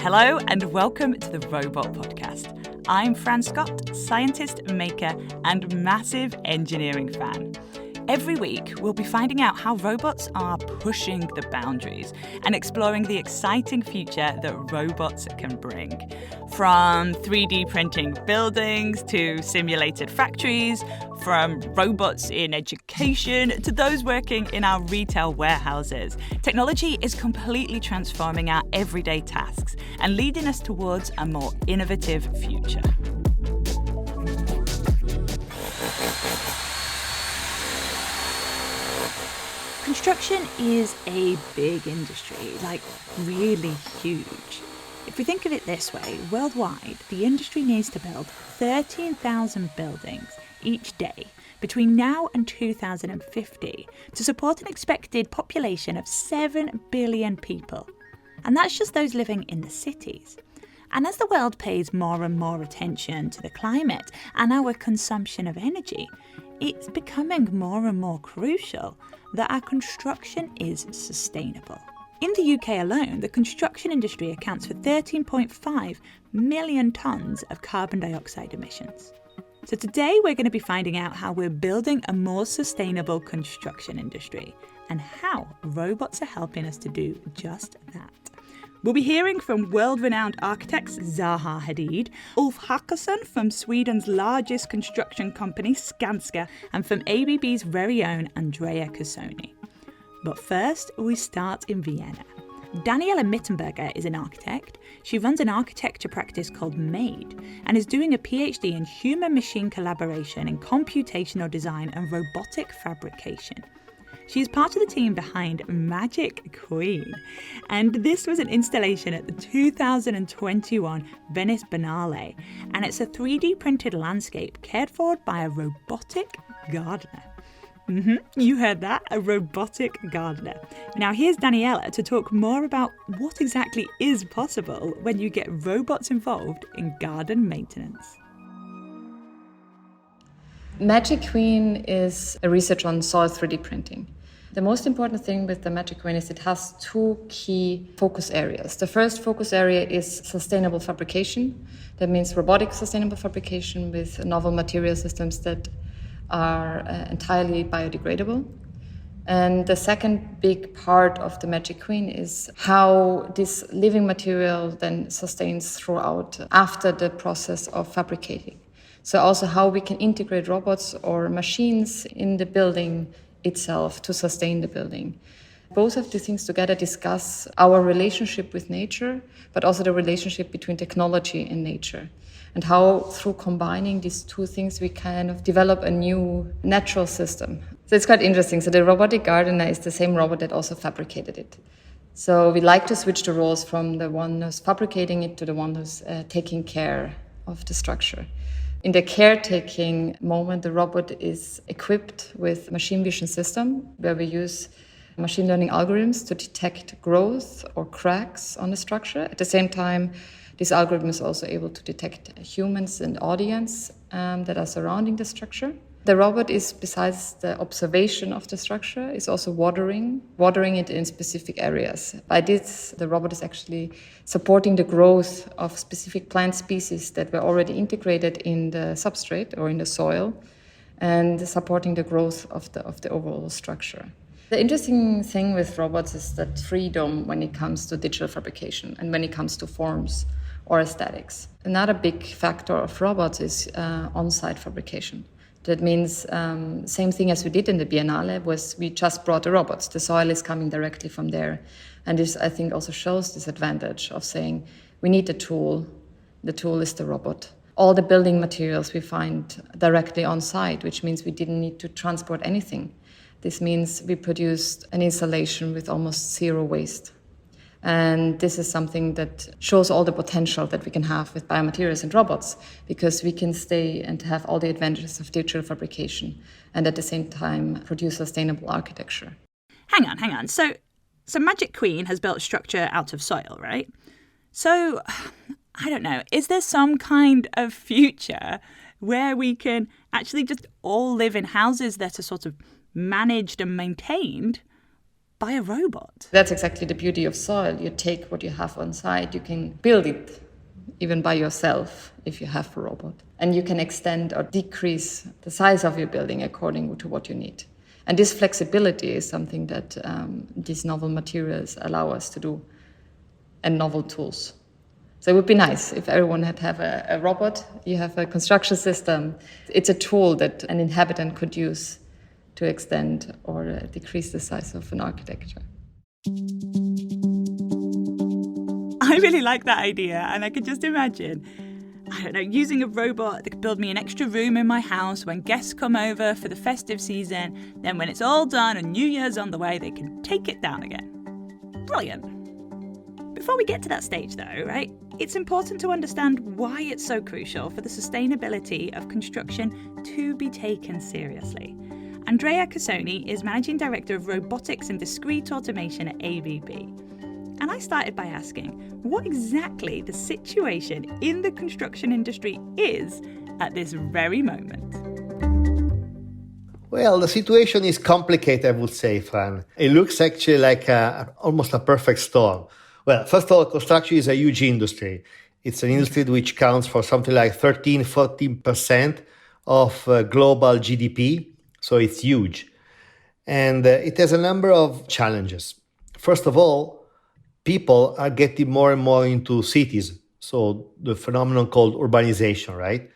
Hello and welcome to the Robot Podcast. I'm Fran Scott, scientist, maker, and massive engineering fan. Every week, we'll be finding out how robots are pushing the boundaries and exploring the exciting future that robots can bring. From 3D printing buildings to simulated factories, from robots in education to those working in our retail warehouses, technology is completely transforming our everyday tasks and leading us towards a more innovative future. Construction is a big industry, like really huge. If we think of it this way, worldwide, the industry needs to build 13,000 buildings each day between now and 2050 to support an expected population of 7 billion people. And that's just those living in the cities. And as the world pays more and more attention to the climate and our consumption of energy, it's becoming more and more crucial that our construction is sustainable. In the UK alone, the construction industry accounts for 13.5 million tonnes of carbon dioxide emissions. So today we're going to be finding out how we're building a more sustainable construction industry and how robots are helping us to do just that. We'll be hearing from world-renowned architects Zaha Hadid, Ulf Hakansson from Sweden's largest construction company Skanska, and from ABB's very own Andrea Cassoni. But first, we start in Vienna. Daniela Mitterberger is an architect. She runs an architecture practice called MAEID and is doing a PhD in human-machine collaboration in computational design and robotic fabrication. She is part of the team behind Magic Queen, and this was an installation at the 2021 Venice Biennale, and it's a 3D printed landscape cared for by a robotic gardener. You heard that, a robotic gardener. Now here's Daniela to talk more about what exactly is possible when you get robots involved in garden maintenance. Magic Queen is a research on soil 3D printing. The most important thing with the Magic Queen is it has two key focus areas. The first focus area is sustainable fabrication. That means robotic sustainable fabrication with novel material systems that are entirely biodegradable. And the second big part of the Magic Queen is how this living material then sustains throughout after the process of fabricating. So also how we can integrate robots or machines in the building itself to sustain the building. Both of these things together discuss our relationship with nature, but also the relationship between technology and nature, and how through combining these two things we kind of develop a new natural system. So it's quite interesting. So the robotic gardener is the same robot that also fabricated it. So we like to switch the roles from the one who's fabricating it to the one who's taking care of the structure. In the caretaking moment, the robot is equipped with a machine vision system where we use machine learning algorithms to detect growth or cracks on the structure. At the same time, this algorithm is also able to detect humans and audience that are surrounding the structure. The robot is, besides the observation of the structure, is also watering it in specific areas. By this, the robot is actually supporting the growth of specific plant species that were already integrated in the substrate or in the soil, and supporting the growth of the overall structure. The interesting thing with robots is that freedom when it comes to digital fabrication and when it comes to forms or aesthetics. Another big factor of robots is on-site fabrication. That means same thing as we did in the Biennale was we just brought the robots. The soil is coming directly from there. And this, I think, also shows this advantage of saying we need the tool. The tool is the robot. All the building materials we find directly on site, which means we didn't need to transport anything. This means we produced an installation with almost zero waste. And this is something that shows all the potential that we can have with biomaterials and robots, because we can stay and have all the advantages of digital fabrication and at the same time produce sustainable architecture. Hang on. So Magic Queen has built structure out of soil, right? So, I don't know, is there some kind of future where we can actually just all live in houses that are sort of managed and maintained by a robot. That's exactly the beauty of soil. You take what you have on site, you can build it even by yourself if you have a robot. And you can extend or decrease the size of your building according to what you need. And this flexibility is something that these novel materials allow us to do, and novel tools. So it would be nice if everyone had have a robot. You have a construction system. It's a tool that an inhabitant could use to extend or decrease the size of an architecture. I really like that idea, and I can just imagine, I don't know, using a robot that could build me an extra room in my house when guests come over for the festive season. Then when it's all done and New Year's on the way, they can take it down again. Brilliant. Before we get to that stage though, right, it's important to understand why it's so crucial for the sustainability of construction to be taken seriously. Andrea Cassoni is Managing Director of Robotics and Discrete Automation at ABB. And I started by asking what exactly the situation in the construction industry is at this very moment. Well, the situation is complicated, I would say, Fran. It looks actually like almost a perfect storm. Well, first of all, construction is a huge industry. It's an industry which counts for something like 14% of global GDP. So it's huge. And it has a number of challenges. First of all, people are getting more and more into cities. So the phenomenon called urbanization, right?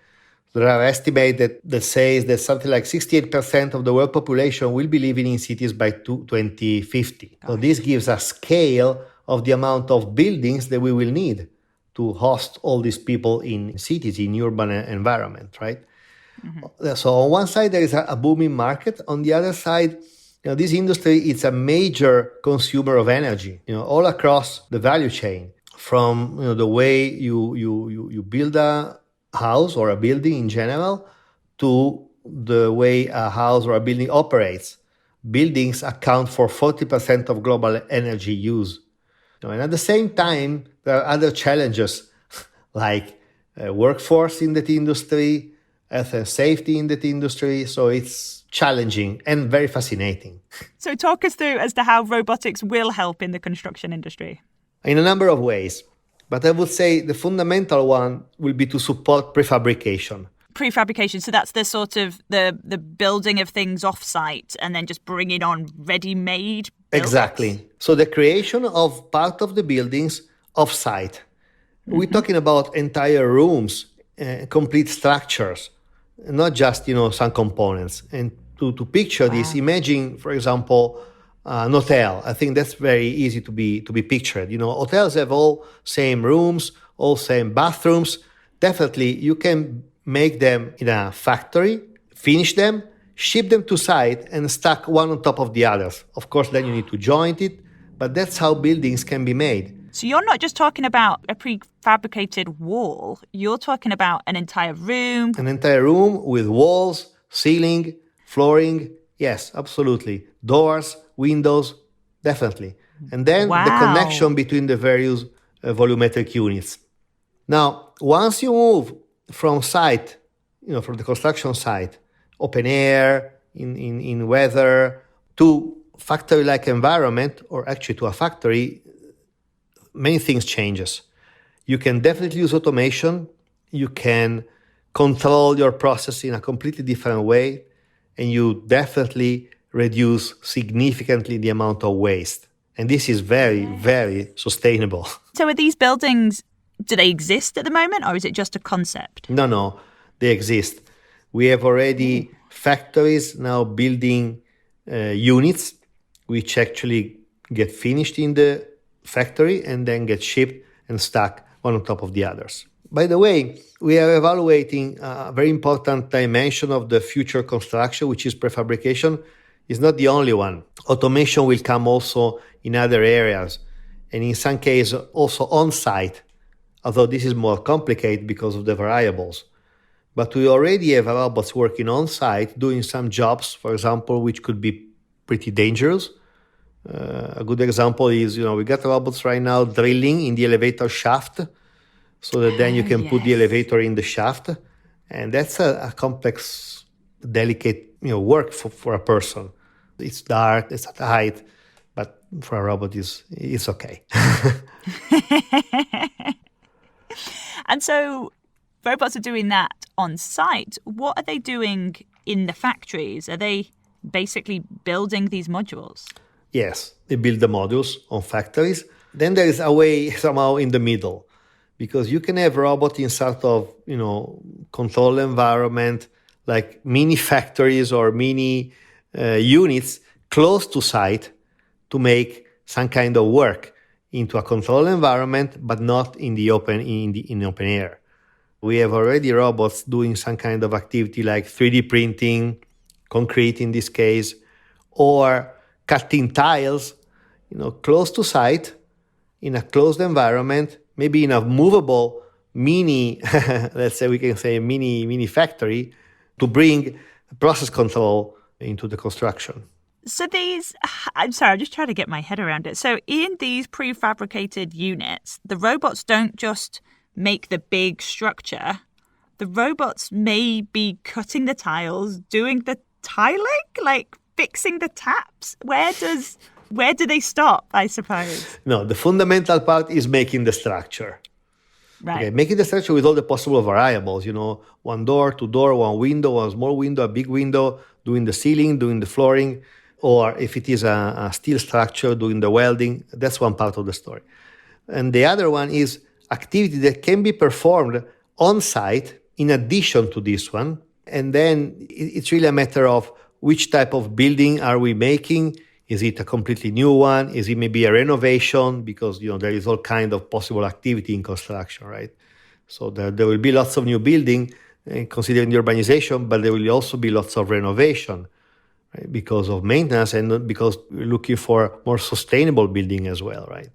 There are estimates that says that something like 68% of the world population will be living in cities by 2050. So this gives a scale of the amount of buildings that we will need to host all these people in cities, in urban environment, right? Mm-hmm. So on one side, there is a booming market. On the other side, this industry is a major consumer of energy, all across the value chain, from the way you build a house or a building in general to the way a house or a building operates. Buildings account for 40% of global energy use. And at the same time, there are other challenges like workforce in that industry, health and safety in that industry. So it's challenging and very fascinating. So talk us through as to how robotics will help in the construction industry. In a number of ways. But I would say the fundamental one will be to support prefabrication. Prefabrication, so that's the sort of the building of things off-site and then just bringing on ready-made builds? Exactly. So the creation of part of the buildings off-site. Mm-hmm. We're talking about entire rooms, complete structures, not just, some components. And to picture this, imagine, for example, an hotel. I think that's very easy to be pictured. Hotels have all same rooms, all same bathrooms. Definitely, you can make them in a factory, finish them, ship them to site, and stack one on top of the others. Of course, then you need to joint it, but that's how buildings can be made. So you're not just talking about a prefabricated wall, you're talking about an entire room. An entire room with walls, ceiling, flooring. Yes, absolutely. Doors, windows, definitely. And then the connection between the various volumetric units. Now, once you move from site, from the construction site, open air, in weather, to factory-like environment, or actually to a factory, many things changes. You can definitely use automation. You can control your process in a completely different way, and you definitely reduce significantly the amount of waste. And this is very, very sustainable. So are these buildings, do they exist at the moment, or is it just a concept? No, they exist. We have already factories now building units, which actually get finished in the factory and then get shipped and stacked one on top of the others. By the way, we are evaluating a very important dimension of the future construction, which is prefabrication. It's not the only one. Automation will come also in other areas, and in some cases also on-site, although this is more complicated because of the variables. But we already have robots working on-site, doing some jobs, for example, which could be pretty dangerous. A good example is, we got robots right now drilling in the elevator shaft, so that then you can put the elevator in the shaft. And that's a complex, delicate, work for a person. It's dark, it's at height. But for a robot, it's okay. And so robots are doing that on site. What are they doing in the factories? Are they basically building these modules? Yes, they build the modules on factories. Then there is a way somehow in the middle, because you can have robot in sort of, control environment, like mini factories or mini units close to site to make some kind of work into a control environment, but not in the open air. We have already robots doing some kind of activity like 3D printing, concrete in this case, or cutting tiles, close to site in a closed environment, maybe in a movable mini, let's say we can say mini factory, to bring process control into the construction. So I'm sorry, I'm just trying to get my head around it. So in these prefabricated units, the robots don't just make the big structure. The robots may be cutting the tiles, doing the tiling, like fixing the taps. Where do they stop, I suppose? No, the fundamental part is making the structure. Right. Okay, making the structure with all the possible variables, one door, two door, one window, one small window, a big window, doing the ceiling, doing the flooring, or if it is a steel structure, doing the welding. That's one part of the story. And the other one is activity that can be performed on site in addition to this one. And then it's really a matter of which type of building are we making. Is it a completely new one? Is it maybe a renovation? Because, there is all kind of possible activity in construction, right? So there will be lots of new building, considering the urbanization, but there will also be lots of renovation, right? Because of maintenance and because we're looking for more sustainable building as well, right?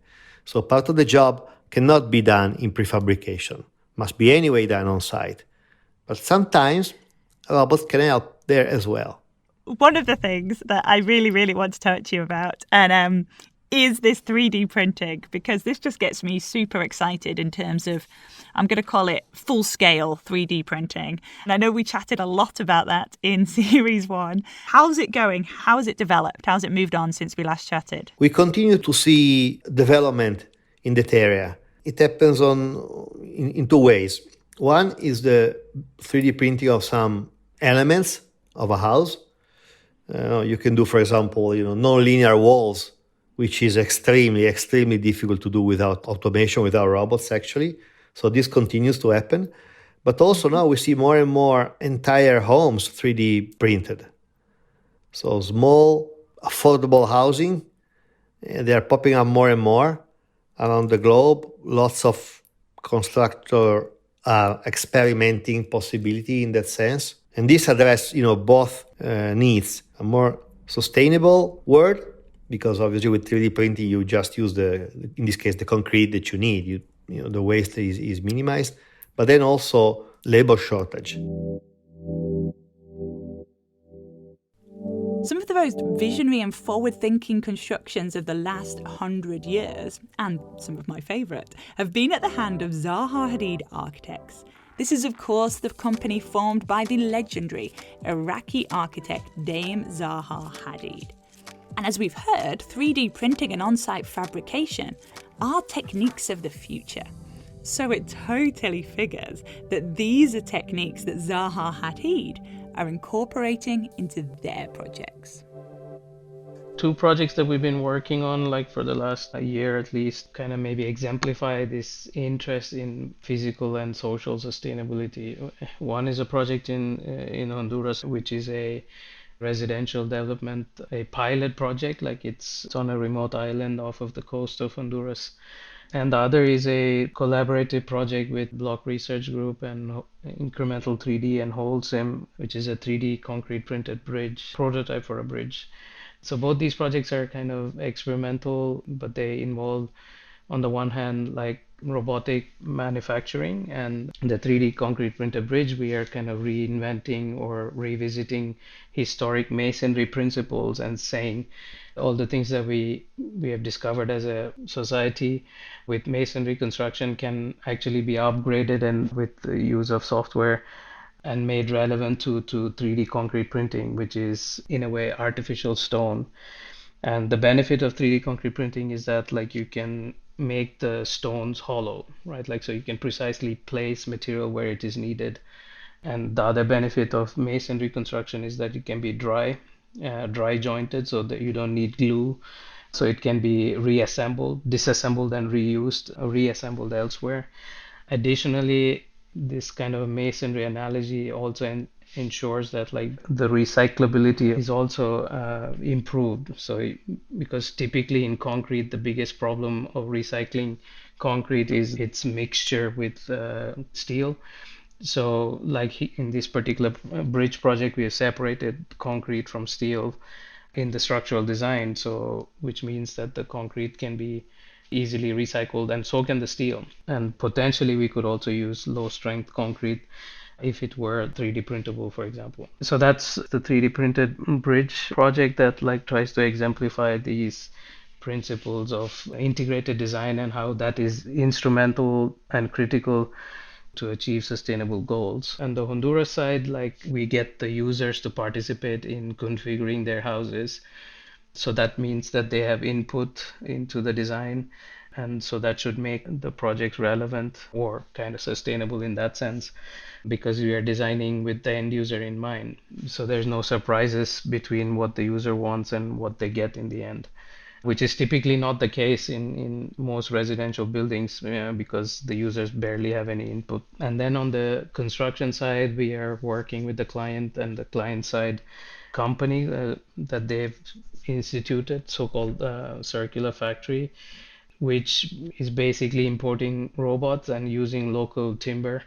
So part of the job cannot be done in prefabrication, must be anyway done on site. But sometimes robots can help there as well. One of the things that I really, really want to talk to you about is this 3D printing, because this just gets me super excited in terms of, I'm going to call it full-scale 3D printing. And I know we chatted a lot about that in Series 1. How's it going? How has it developed? How's it moved on since we last chatted? We continue to see development in that area. It happens in two ways. One is the 3D printing of some elements of a house. You can do, for example, non-linear walls, which is extremely, extremely difficult to do without automation, without robots, actually. So this continues to happen. But also now we see more and more entire homes 3D printed. So small, affordable housing, they are popping up more and more around the globe. Lots of constructors are experimenting possibility in that sense. And this addresses, both needs. A more sustainable world, because obviously with 3D printing, you just use in this case, the concrete that you need. The waste is minimized, but then also labor shortage. Some of the most visionary and forward-thinking constructions of the last 100 years, and some of my favourite, have been at the hand of Zaha Hadid Architects. This is, of course, the company formed by the legendary Iraqi architect Dame Zaha Hadid. And as we've heard, 3D printing and on-site fabrication are techniques of the future. So it totally figures that these are techniques that Zaha Hadid are incorporating into their projects. Two projects that we've been working on, like for the last year at least, kind of maybe exemplify this interest in physical and social sustainability. One is a project in Honduras, which is a residential development, a pilot project, like it's on a remote island off of the coast of Honduras. And the other is a collaborative project with Block Research Group and Incremental 3D and Wholesome, which is a 3D concrete printed bridge, prototype for a bridge. So both these projects are kind of experimental, but they involve, on the one hand, like robotic manufacturing, and the 3D concrete printed bridge, we are kind of reinventing or revisiting historic masonry principles and saying all the things that we have discovered as a society with masonry construction can actually be upgraded and with the use of software and made relevant to 3D concrete printing, which is in a way artificial stone. And the benefit of 3D concrete printing is that like you can make the stones hollow, right? Like so you can precisely place material where it is needed. And the other benefit of masonry construction is that it can be dry jointed so that you don't need glue. So it can be reassembled, disassembled and reused, or reassembled elsewhere. Additionally, this kind of masonry analogy also ensures that like the recyclability is also improved. So because typically in concrete, the biggest problem of recycling concrete is its mixture with steel. So like in this particular bridge project, we have separated concrete from steel in the structural design, so which means that the concrete can be easily recycled and so can the steel. And potentially we could also use low strength concrete if it were 3D printable, for example. So that's the 3D printed bridge project that like tries to exemplify these principles of integrated design and how that is instrumental and critical to achieve sustainable goals. And the Honduras side, like we get the users to participate in configuring their houses. So that means that they have input into the design. And so that should make the project relevant or kind of sustainable in that sense, because we are designing with the end user in mind. So there's no surprises between what the user wants and what they get in the end, which is typically not the case in most residential buildings because the users barely have any input. And then on the construction side, we are working with the client and the client side company that they've instituted, so-called circular factory, which is basically importing robots and using local timber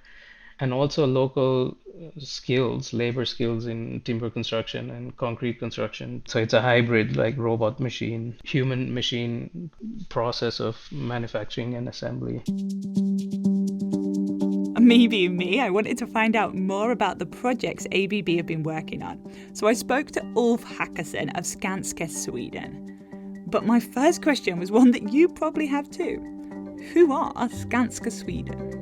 and also local skills, labor skills in timber construction and concrete construction. So it's a hybrid, like robot machine, human machine process of manufacturing and assembly. Me being me, I wanted to find out more about the projects ABB have been working on. So I spoke to Ulf Hakansson of Skanska, Sweden. But my first question was one that you probably have too. Who are Skanska Sweden?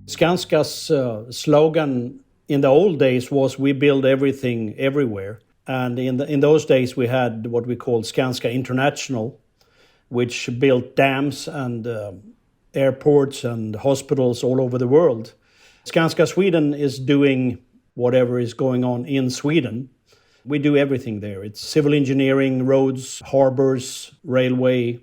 Skanska's slogan in the old days was "We build everything everywhere." And in those days we had what we called Skanska International, which built dams and airports and hospitals all over the world. Skanska Sweden is doing whatever is going on in Sweden. We do everything there. It's civil engineering, roads, harbors, railway,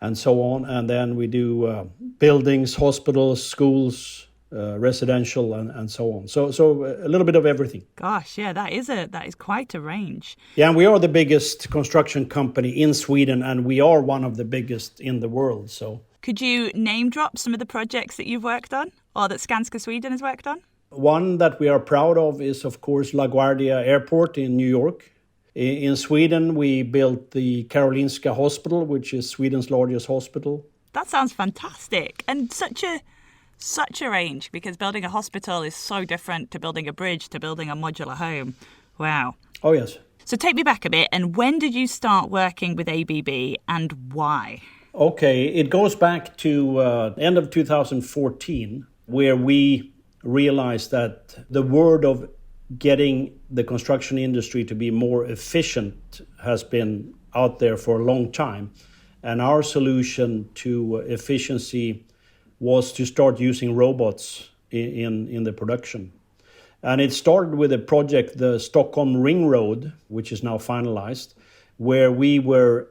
and so on. And then we do buildings, hospitals, schools, residential, and so on. So a little bit of everything. Gosh, yeah, that is quite a range. Yeah, and we are the biggest construction company in Sweden, and we are one of the biggest in the world. So, could you name drop some of the projects that you've worked on, or that Skanska Sweden has worked on? One that we are proud of is, of course, LaGuardia Airport in New York. In Sweden, we built the Karolinska Hospital, which is Sweden's largest hospital. That sounds fantastic, and such a range, because building a hospital is so different to building a bridge, to building a modular home. Wow. Oh, yes. So take me back a bit, and when did you start working with ABB and why? Okay, it goes back to end of 2014, where we realized that the word of getting the construction industry to be more efficient has been out there for a long time. And our solution to efficiency was to start using robots in the production. And it started with a project, the Stockholm Ring Road, which is now finalized, where we were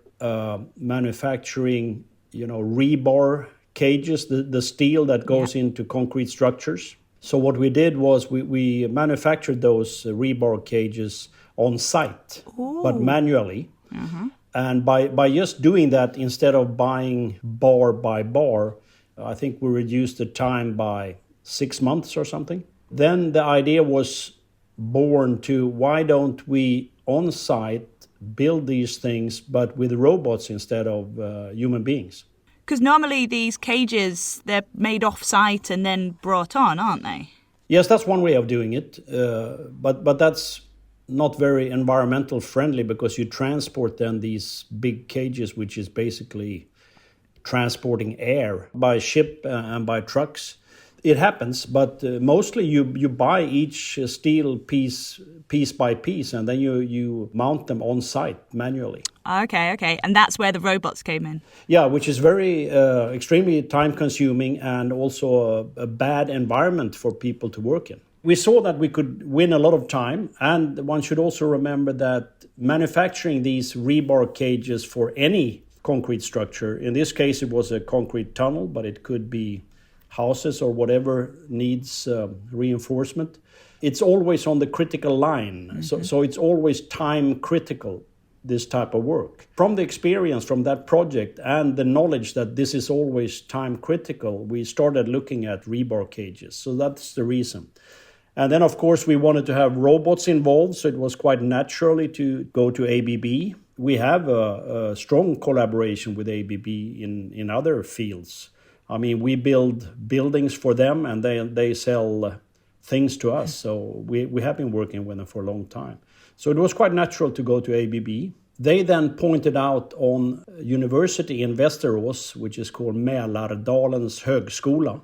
manufacturing, rebar cages, the steel that goes into concrete structures. So what we did was we manufactured those rebar cages on site, but manually. Mm-hmm. And by just doing that, instead of buying bar by bar, I think we reduced the time by 6 months or something. Then the idea was born to, why don't we on site build these things, but with robots instead of human beings? Because normally these cages, they're made off-site and then brought on, aren't they? Yes, that's one way of doing it. But that's not very environmental friendly, because you transport then these big cages, which is basically transporting air by ship and by trucks. It happens, but mostly you buy each steel piece by piece, and then you mount them on site manually. Okay. And that's where the robots came in. Yeah, which is very extremely time consuming and also a bad environment for people to work in. We saw that we could win a lot of time, and one should also remember that manufacturing these rebar cages for any concrete structure, in this case it was a concrete tunnel, but it could be houses or whatever needs reinforcement. It's always on the critical line. Mm-hmm. So it's always time critical, this type of work. From the experience from that project and the knowledge that this is always time critical, we started looking at rebar cages. So that's the reason. And then, of course, we wanted to have robots involved, so it was quite naturally to go to ABB. We have a strong collaboration with ABB in other fields. I mean, we build buildings for them and they sell things to us. So we have been working with them for a long time. So it was quite natural to go to ABB. They then pointed out on university in Västerås, which is called Mälardalens högskola.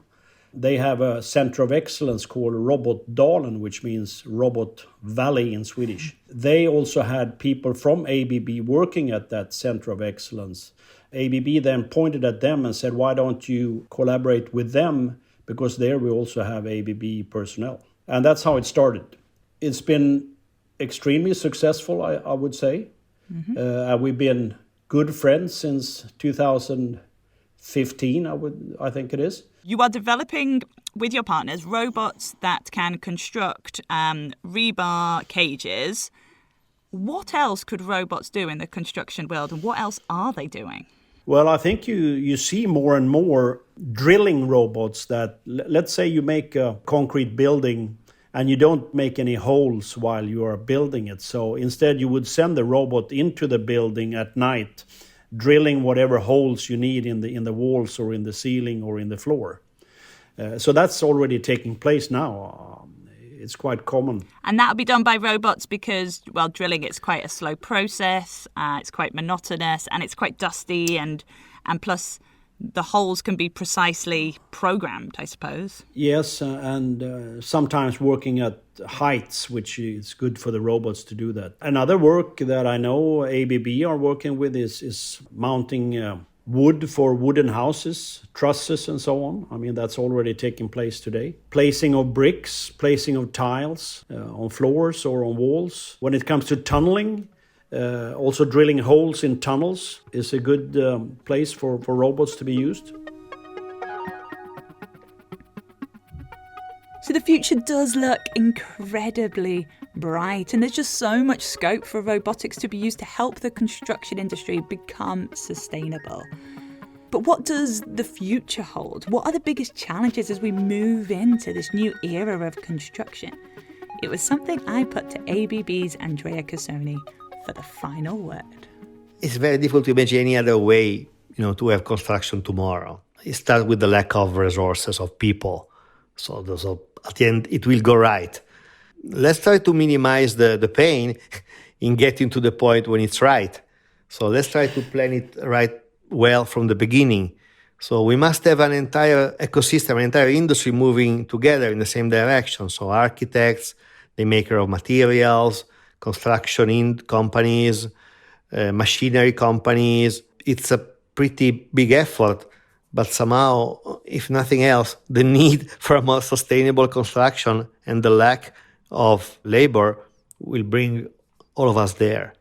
They have a center of excellence called Robotdalen, which means Robot Valley in Swedish. They also had people from ABB working at that center of excellence. ABB then pointed at them and said, why don't you collaborate with them? Because there we also have ABB personnel. And that's how it started. It's been extremely successful, I would say. Mm-hmm. We've been good friends since 2015, I think it is. You are developing with your partners robots that can construct rebar cages. What else could robots do in the construction world, and what else are they doing? Well, I think you see more and more drilling robots that, let's say you make a concrete building and you don't make any holes while you are building it. So instead you would send the robot into the building at night, drilling whatever holes you need in the walls or in the ceiling or in the floor. So that's already taking place now. It's quite common. And that'll be done by robots because, well, drilling, it's quite a slow process, it's quite monotonous, and it's quite dusty, and plus the holes can be precisely programmed, I suppose. Yes, and sometimes working at heights, which is good for the robots to do that. Another work that I know ABB are working with is mounting wood for wooden houses, trusses and so on. I mean, that's already taking place today. Placing of bricks, placing of tiles on floors or on walls. When it comes to tunneling, also drilling holes in tunnels is a good place for robots to be used. So the future does look incredibly bright, and there's just so much scope for robotics to be used to help the construction industry become sustainable. But what does the future hold? What are the biggest challenges as we move into this new era of construction? It was something I put to ABB's Andrea Cassoni for the final word. It's very difficult to imagine any other way, to have construction tomorrow. It starts with the lack of resources, of people. So at the end, it will go right. Let's try to minimize the pain in getting to the point when it's right. So let's try to plan it right well from the beginning. So we must have an entire ecosystem, an entire industry moving together in the same direction. So architects, the maker of materials, construction companies, machinery companies. It's a pretty big effort. But somehow, if nothing else, the need for a more sustainable construction and the lack of labor will bring all of us there.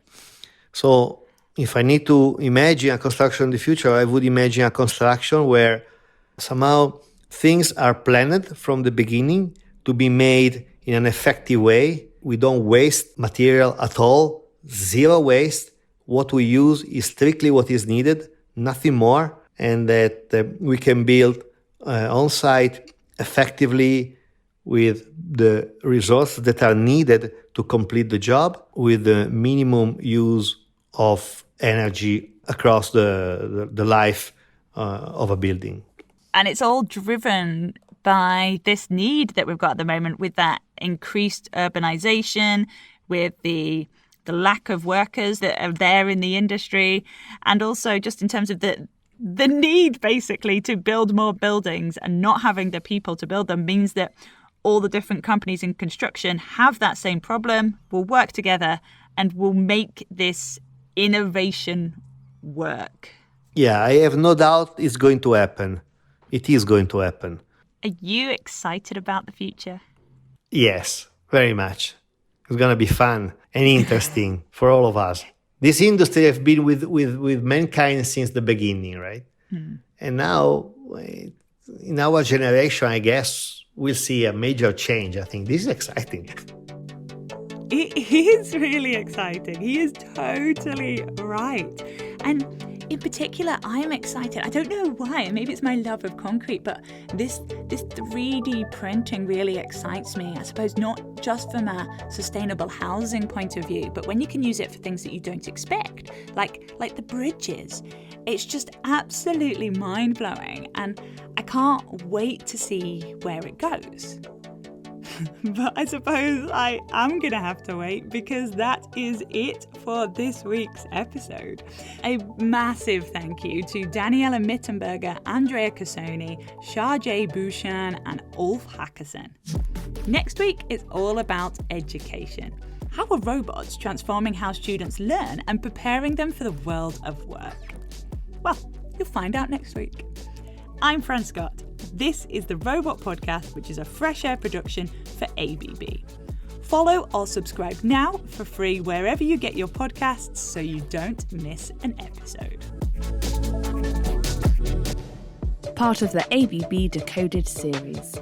So if I need to imagine a construction in the future, I would imagine a construction where somehow things are planned from the beginning to be made in an effective way. We don't waste material at all, zero waste. What we use is strictly what is needed, nothing more. And that we can build on-site effectively with the resources that are needed to complete the job with the minimum use of energy across the life of a building. And it's all driven by this need that we've got at the moment with that increased urbanization, with the lack of workers that are there in the industry, and also just in terms of the The need, basically, to build more buildings and not having the people to build them means that all the different companies in construction have that same problem, will work together, and will make this innovation work. Yeah, I have no doubt it's going to happen. It is going to happen. Are you excited about the future? Yes, very much. It's going to be fun and interesting for all of us. This industry has been with mankind since the beginning, right? And now, in our generation, I guess, we'll see a major change. I think this is exciting. It is really exciting. He is totally right. And in particular, I'm excited. I don't know why. Maybe it's my love of concrete, but this 3D printing really excites me. I suppose not just from a sustainable housing point of view, but when you can use it for things that you don't expect, like the bridges. It's just absolutely mind-blowing, and I can't wait to see where it goes. But I suppose I am going to have to wait, because that is it for this week's episode. A massive thank you to Daniela Mitterberger, Andrea Cassoni, Shajay Bhooshan and Ulf Hakansson. Next week is all about education. How are robots transforming how students learn and preparing them for the world of work? Well, you'll find out next week. I'm Fran Scott. This is the Robot Podcast, which is a fresh air production for ABB. Follow or subscribe now for free wherever you get your podcasts so you don't miss an episode. Part of the ABB Decoded series.